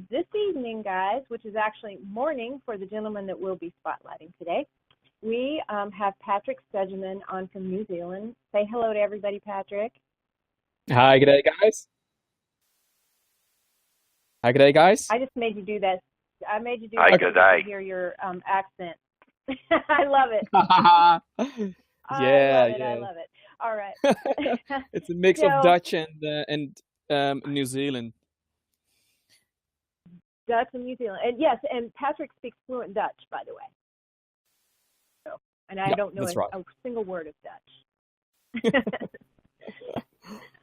this evening, guys, which is actually morning for the gentleman that we'll be spotlighting today, we have Patrick Stegeman on from New Zealand. Say hello to everybody, Patrick. Hi, good day, guys. Hi, good day, guys. I just made you do that. I made you do Hi, that Okay. so good we could day. hear your accent. I love it. I Yeah, love it. I yeah. love it. All right. It's a mix of So, Dutch and New Zealand. Dutch and New Zealand. And yes, and Patrick speaks fluent Dutch, by the way. So, and I Yeah, don't know that's right. a single word of Dutch.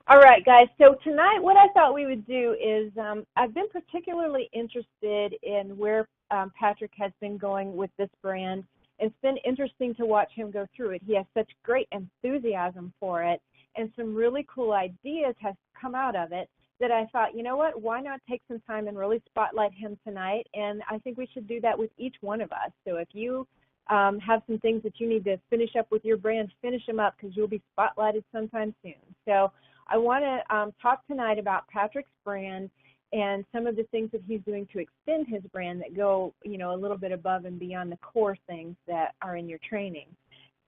All right, guys. So tonight, what I thought we would do is I've been particularly interested in where Patrick has been going with this brand. It's been interesting to watch him go through it. He has such great enthusiasm for it, and some really cool ideas have come out of it that I thought, you know what, why not take some time and really spotlight him tonight? And I think we should do that with each one of us. So if you have some things that you need to finish up with your brand, finish them up because you'll be spotlighted sometime soon. So I want to talk tonight about Patrick's brand and some of the things that he's doing to extend his brand that go, you know, a little bit above and beyond the core things that are in your training.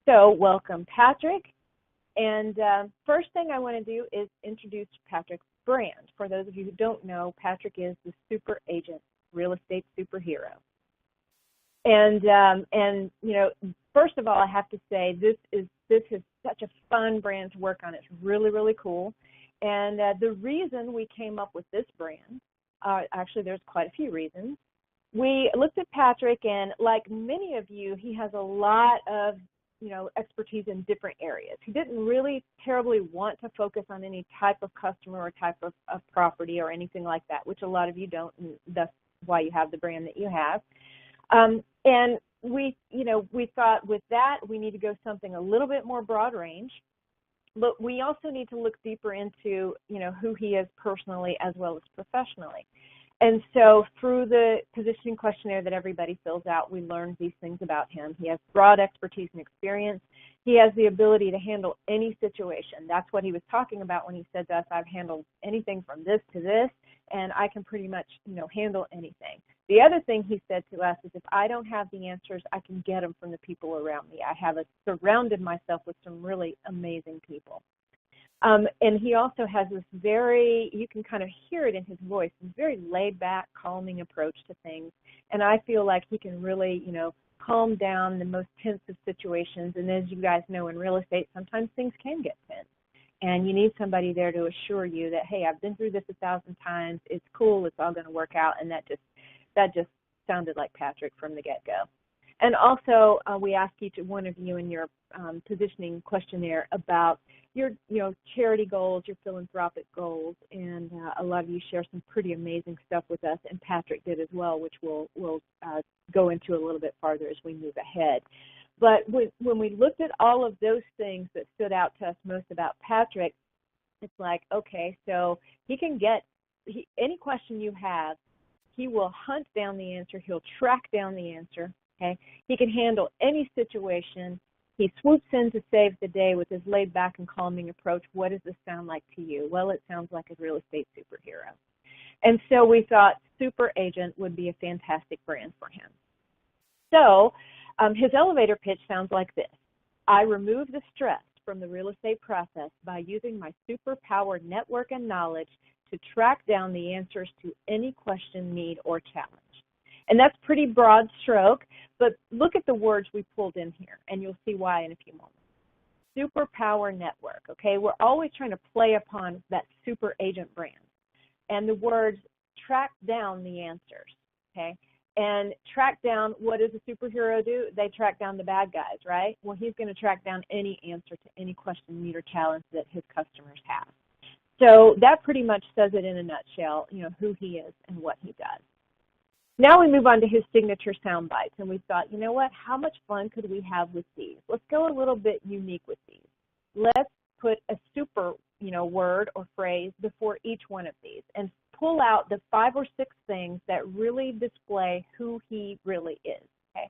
So welcome, Patrick. And first thing I want to do is introduce Patrick's brand. For those of you who don't know, Patrick is the super agent, real estate superhero. And you know, first of all, I have to say this is such a fun brand to work on. It's really, really cool. And the reason we came up with this brand, actually there's quite a few reasons. We looked at Patrick, and like many of you, he has a lot of, you know, expertise in different areas. He didn't really terribly want to focus on any type of customer or type of property or anything like that, which a lot of you don't, and that's why you have the brand that you have. And we, you know, we thought with that we need to go something a little bit more broad range, but we also need to look deeper into, you know, who he is personally as well as professionally. And so through the positioning questionnaire that everybody fills out, we learned these things about him. He has broad expertise and experience. He has the ability to handle any situation. That's what he was talking about when he said to us, I've handled anything from this to this, and I can pretty much, you know, handle anything. The other thing he said to us is if I don't have the answers, I can get them from the people around me. I have surrounded myself with some really amazing people. And he also has this very, you can kind of hear it in his voice, this very laid back, calming approach to things. And I feel like he can really, you know, calm down the most tense of situations. And as you guys know, in real estate, sometimes things can get tense. And you need somebody there to assure you that, hey, I've been through this 1,000 times. It's cool. It's all going to work out. And that just sounded like Patrick from the get-go. And also, we ask each one of you in your positioning questionnaire about your, you know, charity goals, your philanthropic goals, and a lot of you share some pretty amazing stuff with us, and Patrick did as well, which we'll go into a little bit farther as we move ahead. But when we looked at all of those things that stood out to us most about Patrick, it's like, okay, so he can get any question you have, he will hunt down the answer, he'll track down the answer. Okay, he can handle any situation. He swoops in to save the day with his laid-back and calming approach. What does this sound like to you? Well, it sounds like a real estate superhero. And so we thought super agent would be a fantastic brand for him. So his elevator pitch sounds like this. I remove the stress from the real estate process by using my superpowered network and knowledge to track down the answers to any question, need, or challenge. And that's pretty broad stroke, but look at the words we pulled in here, and you'll see why in a few moments. Superpower network, okay? We're always trying to play upon that super agent brand. And the words track down the answers, okay? And track down, what does a superhero do? They track down the bad guys, right? Well, he's going to track down any answer to any question, need, or challenge that his customers have. So that pretty much says it in a nutshell, you know, who he is and what he does. Now we move on to his signature sound bites, and we thought, you know what, how much fun could we have with these? Let's go a little bit unique with these. Let's put a super, you know, word or phrase before each one of these and pull out the 5 or 6 things that really display who he really is, okay?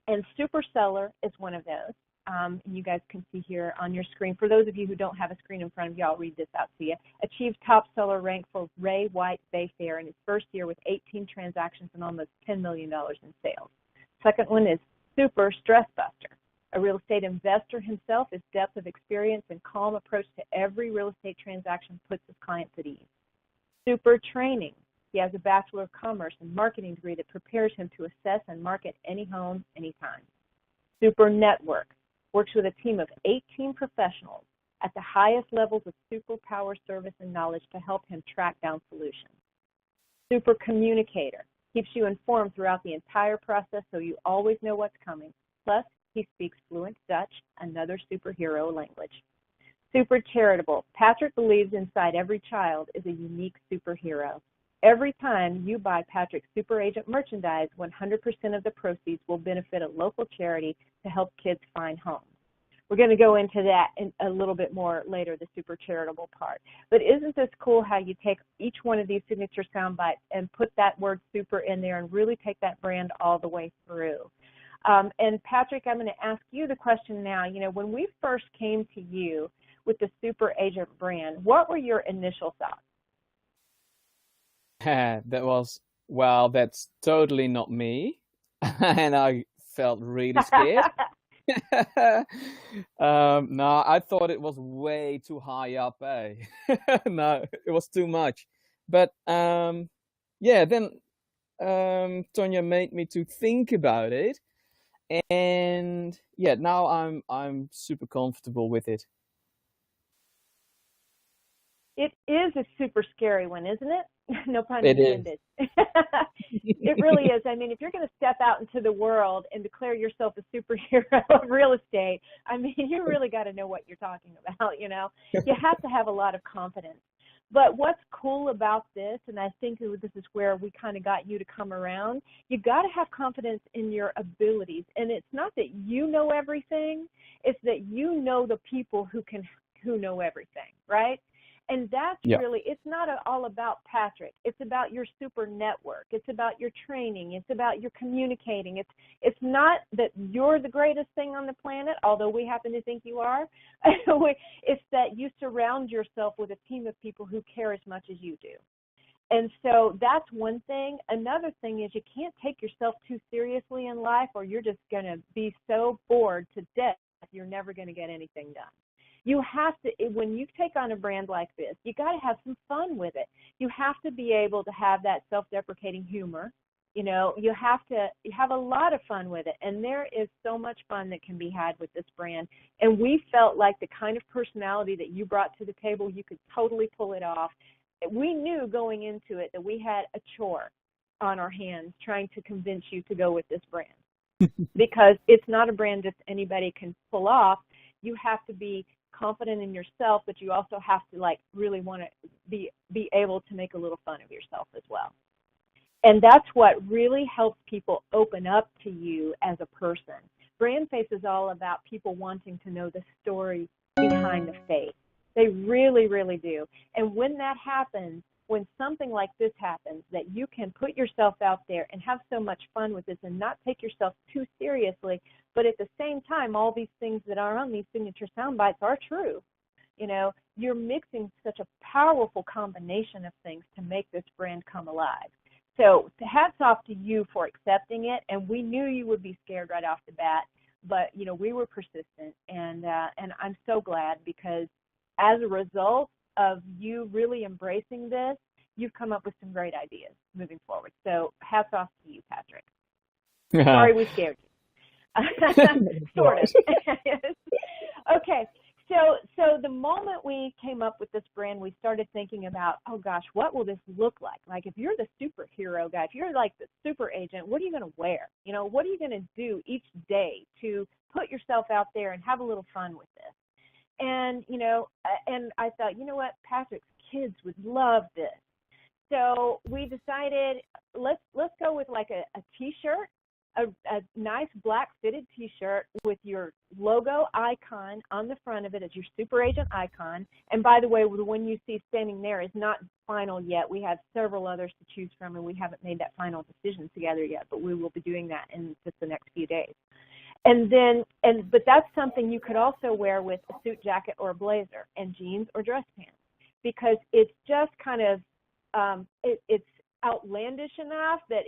And super seller is one of those. and you guys can see here on your screen. For those of you who don't have a screen in front of you, I'll read this out to you. Achieved top seller rank for Ray White Bayfair in his first year with 18 transactions and almost $10 million in sales. Second one is Super Stress Buster. A real estate investor himself, his depth of experience and calm approach to every real estate transaction puts his clients at ease. Super Training. He has a Bachelor of Commerce and Marketing degree that prepares him to assess and market any home, anytime. Super Network. Works with a team of 18 professionals at the highest levels of superpower service and knowledge to help him track down solutions. Super Communicator. Keeps you informed throughout the entire process so you always know what's coming. Plus, he speaks fluent Dutch, another superhero language. Super Charitable. Patrick believes inside every child is a unique superhero. Every time you buy Patrick's Super Agent merchandise, 100% of the proceeds will benefit a local charity to help kids find homes. We're going to go into that in a little bit more later, the super charitable part. But isn't this cool how you take each one of these signature sound bites and put that word super in there and really take that brand all the way through? And Patrick, I'm going to ask you the question now. You know, when we first came to you with the Super Agent brand, what were your initial thoughts? That was, well, that's totally not me. And I felt really scared. No, I thought it was way too high up, eh? No, it was too much. But yeah, then Tonya made me to think about it, and yeah, now I'm super comfortable with it. It is a super scary one, isn't it? No pun It is. intended. It really is. I mean, if you're going to step out into the world and declare yourself a superhero of real estate, I mean, you really got to know what you're talking about, you know. You have to have a lot of confidence. But what's cool about this, and I think this is where we kind of got you to come around, you got to have confidence in your abilities. And it's not that you know everything, it's that you know the people who know everything, right? And that's really, it's not all about Patrick. It's about your super network. It's about your training. It's about your communicating. It's not that you're the greatest thing on the planet, although we happen to think you are. It's that you surround yourself with a team of people who care as much as you do. And so that's one thing. Another thing is you can't take yourself too seriously in life, or you're just going to be so bored to death you're never going to get anything done. You have to, when you take on a brand like this, you got to have some fun with it. You have to be able to have that self-deprecating humor. You know, you have a lot of fun with it. And there is so much fun that can be had with this brand. And we felt like the kind of personality that you brought to the table, you could totally pull it off. We knew going into it that we had a chore on our hands trying to convince you to go with this brand. Because it's not a brand that anybody can pull off. You have to be confident in yourself, but you also have to like really want to be able to make a little fun of yourself as well. And that's what really helps people open up to you as a person. BrandFace is all about people wanting to know the story behind the face. They really, really do. And when that happens, when something like this happens, that you can put yourself out there and have so much fun with this and not take yourself too seriously, but at the same time, all these things that are on these signature sound bites are true. You know, you're mixing such a powerful combination of things to make this brand come alive. So hats off to you for accepting it, and we knew you would be scared right off the bat, but, you know, we were persistent, and I'm so glad because as a result of you really embracing this, you've come up with some great ideas moving forward. So hats off to you, Patrick. Sorry we scared you. Sort of. Okay. So the moment we came up with this brand, we started thinking about, oh gosh, what will this look like? Like if you're the superhero guy, if you're like the super agent, what are you going to wear? You know, what are you going to do each day to put yourself out there and have a little fun with this? And, you know, and I thought, you know what, Patrick's kids would love this. So we decided let's go with like a T-shirt, a nice black fitted T-shirt with your logo icon on the front of it as your super agent icon. And by the way, the one you see standing there is not final yet. We have several others to choose from, and we haven't made that final decision together yet, but we will be doing that in just the next few days. But that's something you could also wear with a suit jacket or a blazer and jeans or dress pants, because it's just kind of it's outlandish enough that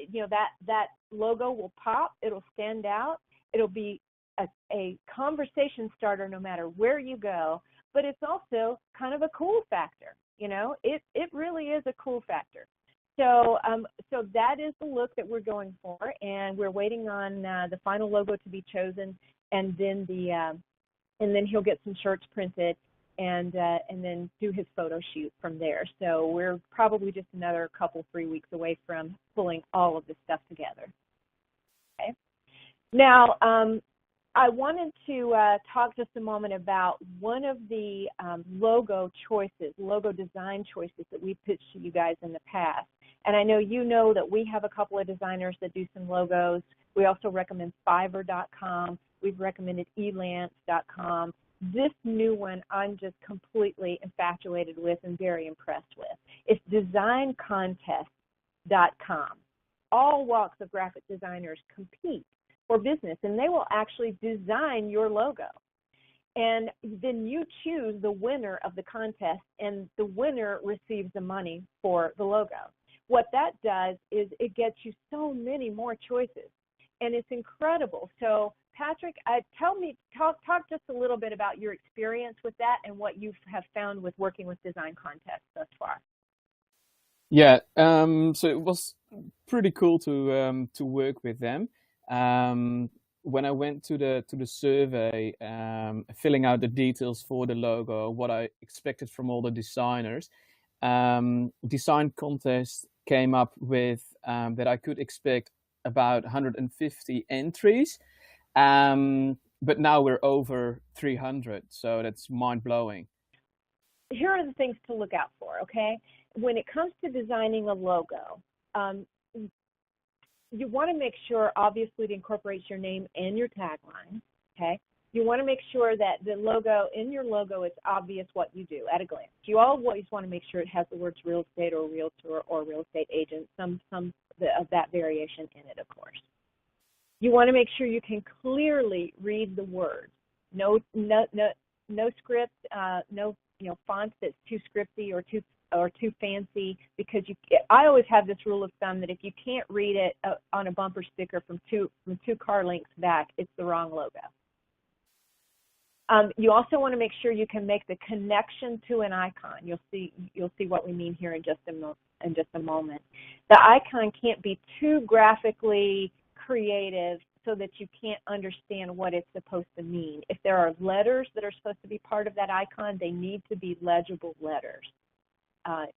that logo will pop, it'll stand out, it'll be a conversation starter no matter where you go, but it's also kind of a cool factor. It really is a cool factor. So that is the look that we're going for, and we're waiting on the final logo to be chosen, and then he'll get some shirts printed, and then do his photo shoot from there. So we're probably just another 3 weeks away from pulling all of this stuff together. Okay. Now, I wanted to talk just a moment about one of the logo design choices that we pitched to you guys in the past. And I know that we have a couple of designers that do some logos. We also recommend Fiverr.com. We've recommended elance.com. This new one I'm just completely infatuated with and very impressed with. It's designcontest.com. All walks of graphic designers compete for business, and they will actually design your logo. And then you choose the winner of the contest, and the winner receives the money for the logo. What that does is it gets you so many more choices, and it's incredible. So Patrick, talk just a little bit about your experience with that and what you have found with working with design contests thus far. Yeah, so it was pretty cool to work with them. When I went to the survey, filling out the details for the logo, what I expected from all the designers, Design Contest came up with that I could expect about 150 entries. But now we're over 300, so that's mind-blowing. Here are the things to look out for, okay? When it comes to designing a logo, you want to make sure, obviously, it incorporates your name and your tagline, okay? You want to make sure that in your logo, it's obvious what you do at a glance. You always want to make sure it has the words real estate or realtor or real estate agent, some of that variation in it, of course. You want to make sure you can clearly read the words. No script, no font that's too scripty or too fancy, because I always have this rule of thumb that if you can't read it on a bumper sticker from two car lengths back, it's the wrong logo. You also want to make sure you can make the connection to an icon. You'll see what we mean here in just a moment. The icon can't be too graphically creative so that you can't understand what it's supposed to mean. If there are letters that are supposed to be part of that icon, they need to be legible letters. And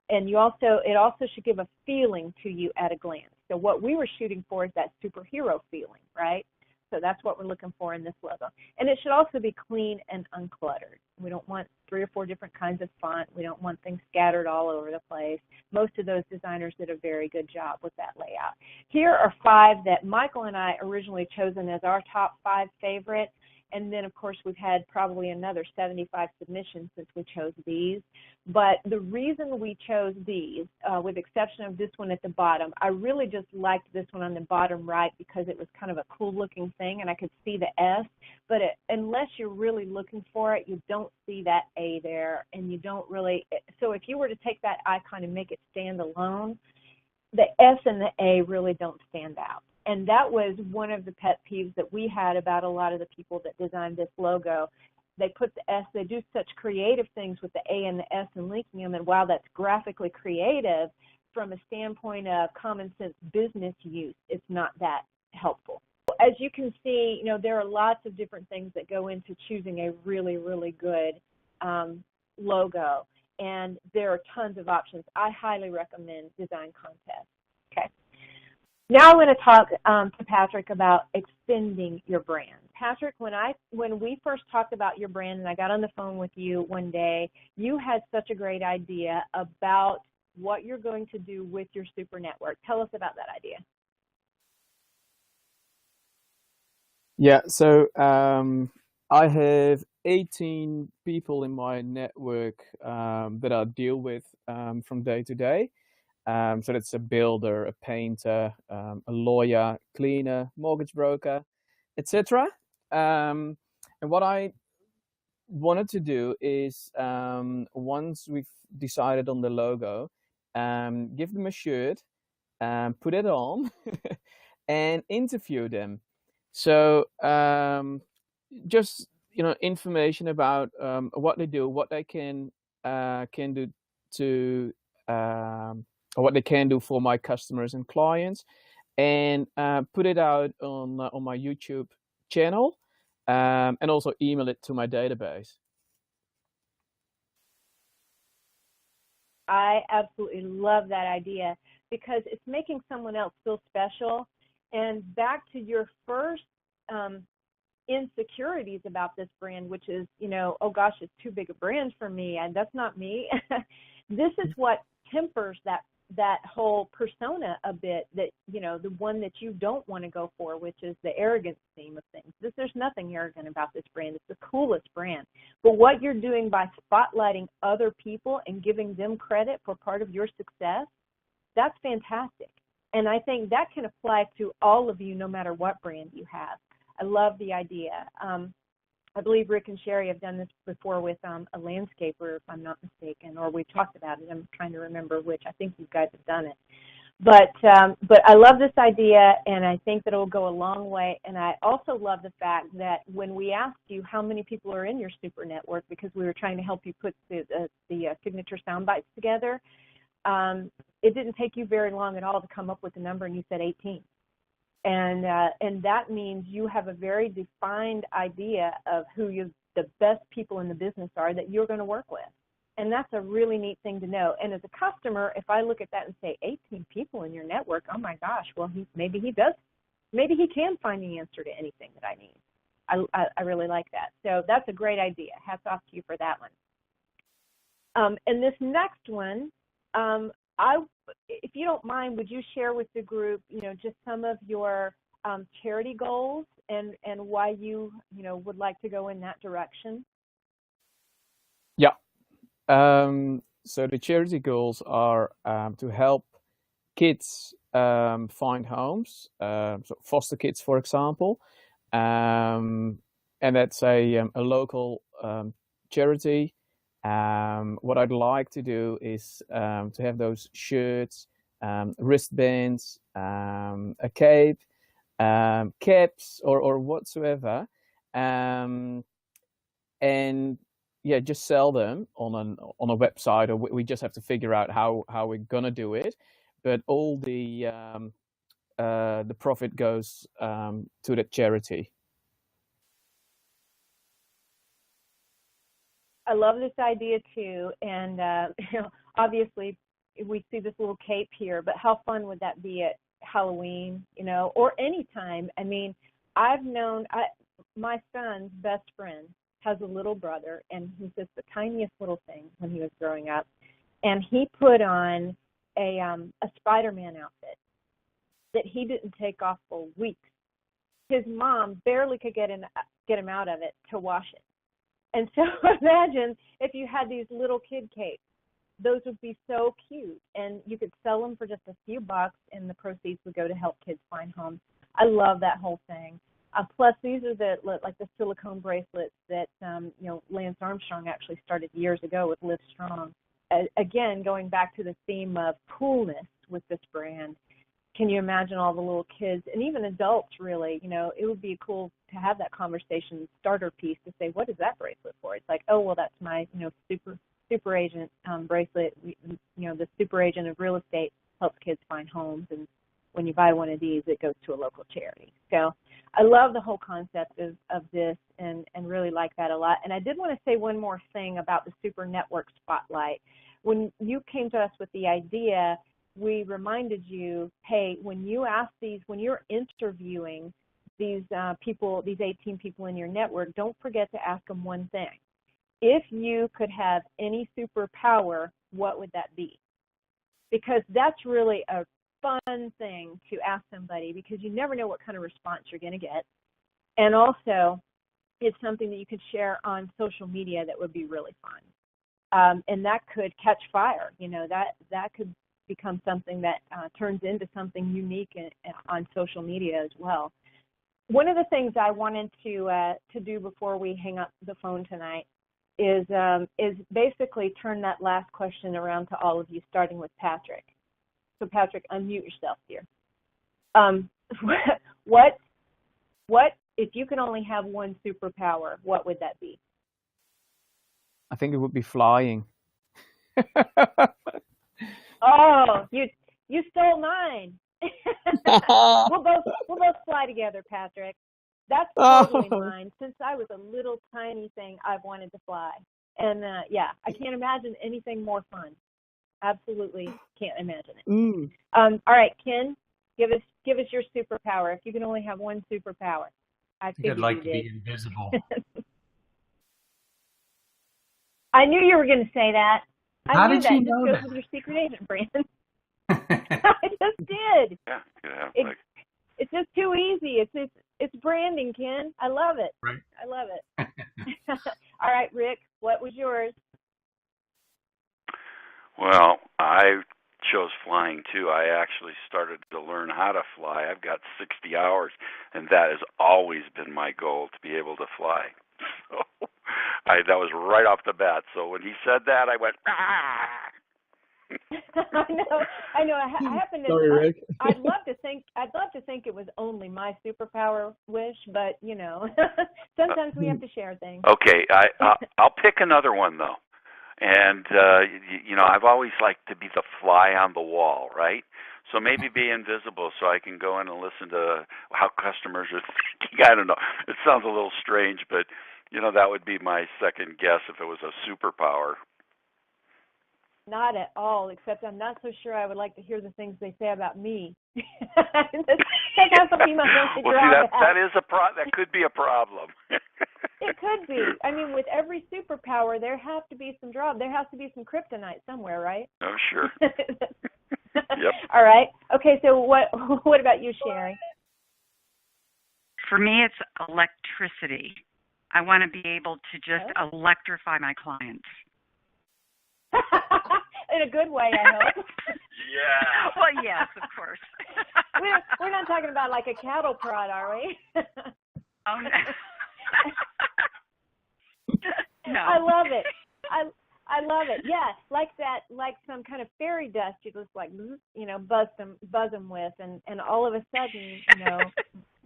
it also should give a feeling to you at a glance. So what we were shooting for is that superhero feeling, right? So that's what we're looking for in this logo. And it should also be clean and uncluttered. We don't want 3 or 4 different kinds of font. We don't want things scattered all over the place. Most of those designers did a very good job with that layout. Here are 5 that Michael and I originally chosen as our top 5 favorites. And then, of course, we've had probably another 75 submissions since we chose these. But the reason we chose these, with the exception of this one at the bottom, I really just liked this one on the bottom right because it was kind of a cool-looking thing, and I could see the S. But unless you're really looking for it, you don't see that A there, and you don't really. So if you were to take that icon and make it stand alone, the S and the A really don't stand out. And that was one of the pet peeves that we had about a lot of the people that designed this logo. They put the S, they do such creative things with the A and the S and linking them, and while that's graphically creative, from a standpoint of common sense business use, it's not that helpful. As you can see, there are lots of different things that go into choosing a really, really good logo, and there are tons of options. I highly recommend Design Contest. Okay. Now I want to talk to Patrick about extending your brand. Patrick, when we first talked about your brand and I got on the phone with you one day, you had such a great idea about what you're going to do with your super network. Tell us about that idea. Yeah, so I have 18 people in my network that I deal with from day to day. So that's a builder, a painter, a lawyer, cleaner, mortgage broker. etc. And what I wanted to do is, once we've decided on the logo, give them a shirt, put it on, and interview them. So just information about what they do, what they can do to or what they can do for my customers and clients, and put it out on my YouTube channel, and also email it to my database. I absolutely love that idea because it's making someone else feel special. And back to your first insecurities about this brand, which is, oh gosh, it's too big a brand for me, and that's not me. This is what tempers that whole persona a bit, that the one that you don't want to go for, which is the arrogance theme of things. There's nothing arrogant about this brand. It's the coolest brand. But what you're doing by spotlighting other people and giving them credit for part of your success, that's fantastic. And I think that can apply to all of you, no matter what brand you have. I love the idea. I believe Rick and Sherry have done this before with a landscaper, if I'm not mistaken, or we've talked about it. I'm trying to remember which. I think you guys have done it. But I love this idea, and I think that it will go a long way. And I also love the fact that when we asked you how many people are in your super network, because we were trying to help you put the signature sound bites together, it didn't take you very long at all to come up with the number, and you said 18. And that means you have a very defined idea of who the best people in the business are that you're going to work with. And that's a really neat thing to know. And as a customer, if I look at that and say 18 people in your network, oh my gosh, well, maybe he can find the answer to anything that I need. I really like that. So that's a great idea. Hats off to you for that one. And this next one, if you don't mind, would you share with the group, just some of your charity goals and why you would like to go in that direction? Yeah. So the charity goals are to help kids find homes, so foster kids, for example, and that's a local charity. What I'd like to do is to have those shirts, wristbands, a cape, caps, or whatsoever, and yeah, just sell them on a website, or we just have to figure out how we're gonna do it. But all the profit goes to the charity. I love this idea too, and obviously we see this little cape here, but how fun would that be at Halloween, or any time? I mean, I've known my son's best friend has a little brother, and he's just the tiniest little thing when he was growing up, and he put on a Spider-Man outfit that he didn't take off for weeks. His mom barely could get him out of it to wash it. And so imagine if you had these little kid capes. Those would be so cute, and you could sell them for just a few bucks, and the proceeds would go to help kids find homes. I love that whole thing. Plus, these are the silicone bracelets that Lance Armstrong actually started years ago with Live Strong. Again, going back to the theme of coolness with this brand. Can you imagine all the little kids and even adults, really? It would be cool to have that conversation starter piece to say, what is that bracelet for? It's like, oh, well, that's my super agent bracelet. The super agent of real estate helps kids find homes, and when you buy one of these, it goes to a local charity. So I love the whole concept of this, and really like that a lot. And I did want to say one more thing about the Super Network Spotlight. When you came to us with the idea, we reminded you, hey, when you're interviewing these people, these 18 people in your network, don't forget to ask them one thing. If you could have any superpower, what would that be? Because that's really a fun thing to ask somebody, because you never know what kind of response you're going to get. And also, it's something that you could share on social media that would be really fun. And that could catch fire. That could become something that turns into something unique on social media as well. one of the things I wanted to do before we hang up the phone tonight is basically turn that last question around to all of you, starting with Patrick. So Patrick, unmute yourself here. What if you could only have one superpower? What would that be? I think it would be flying. Oh, you stole mine. We'll both fly together, Patrick. That's totally mine. Since I was a little tiny thing, I've wanted to fly, and yeah, I can't imagine anything more fun. Absolutely can't imagine it. All right, Ken, give us your superpower. If you can only have one superpower, I think I'd like to be invisible. I knew you were going to say that. How did you know that? Just goes with your secret agent, Brandon. I just did. Yeah. It's just too easy. It's branding, Ken. I love it. Right. I love it. All right, Rick, what was yours? Well, I chose flying too. I actually started to learn how to fly. I've got 60 hours, and that has always been my goal, to be able to fly. So that was right off the bat. So when he said that, I went, ah! I know. I happen to. Sorry, Rick. I'd love to think it was only my superpower wish, but sometimes we have to share things. Okay, I'll pick another one though, and I've always liked to be the fly on the wall, right? So maybe be invisible, so I can go in and listen to how customers are thinking. I don't know. It sounds a little strange, but that would be my second guess if it was a superpower. Not at all, except I'm not so sure I would like to hear the things they say about me. That could be a problem. It could be. I mean, with every superpower, there has to be some draw. There has to be some kryptonite somewhere, right? Oh, sure. Yep. All right. Okay, so what about you, Sherry? For me, it's electricity. I want to be able to just electrify my clients. In a good way, I hope. Yeah. Well, yes, of course. We're not talking about like a cattle prod, are we? Oh, no. No. I love it. I love it. Yeah, like that, like some kind of fairy dust you just like, buzz them with, and all of a sudden,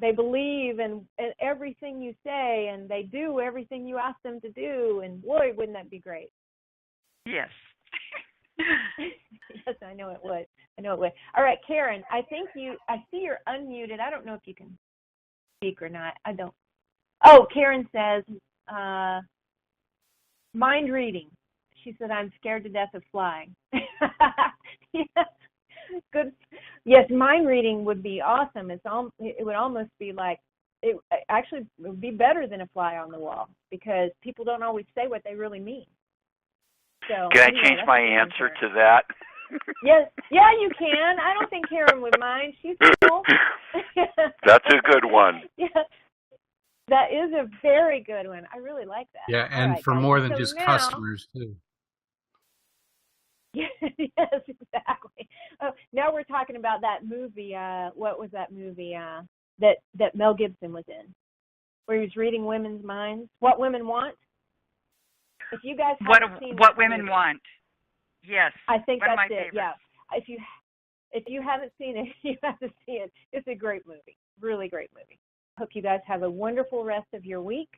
they believe in everything you say, and they do everything you ask them to do, and boy, wouldn't that be great? Yes. Yes, I know it would. All right, Karen, I see you're unmuted. I don't know if you can speak or not. I don't. Oh, Karen says, mind reading. She said, I'm scared to death of flying. Yeah, good. Yes, mind reading would be awesome. It would almost be like, it would be better than a fly on the wall, because people don't always say what they really mean. So, can I change my answer to that? Yes, yeah, you can. I don't think Karen would mind. She's cool. That's a good one. Yeah, that is a very good one. I really like that. Yeah, and for more than just customers too. Yes, exactly. Oh, now we're talking about that movie. What was that movie that Mel Gibson was in, where he was reading women's minds? What Women Want. If you guys haven't seen What Women Want. Yes. I think one that's of my it. favorites. Yeah. If you haven't seen it, you have to see it. It's a great movie. Really great movie. Hope you guys have a wonderful rest of your week,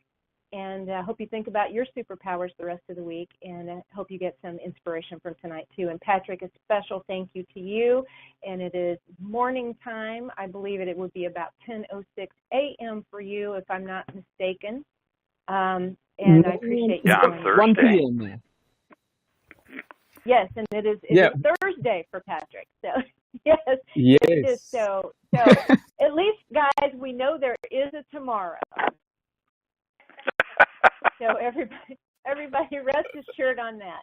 and hope you think about your superpowers the rest of the week, and hope you get some inspiration from tonight too. And Patrick, a special thank you to you. And it is morning time. I believe it would be about 10:06 a.m. for you, if I'm not mistaken. And I appreciate you. Yeah, on Thursday. 1 p.m. Yes, and it is Thursday for Patrick. So yes. It is. So at least, guys, we know there is a tomorrow. So everybody rest assured on that.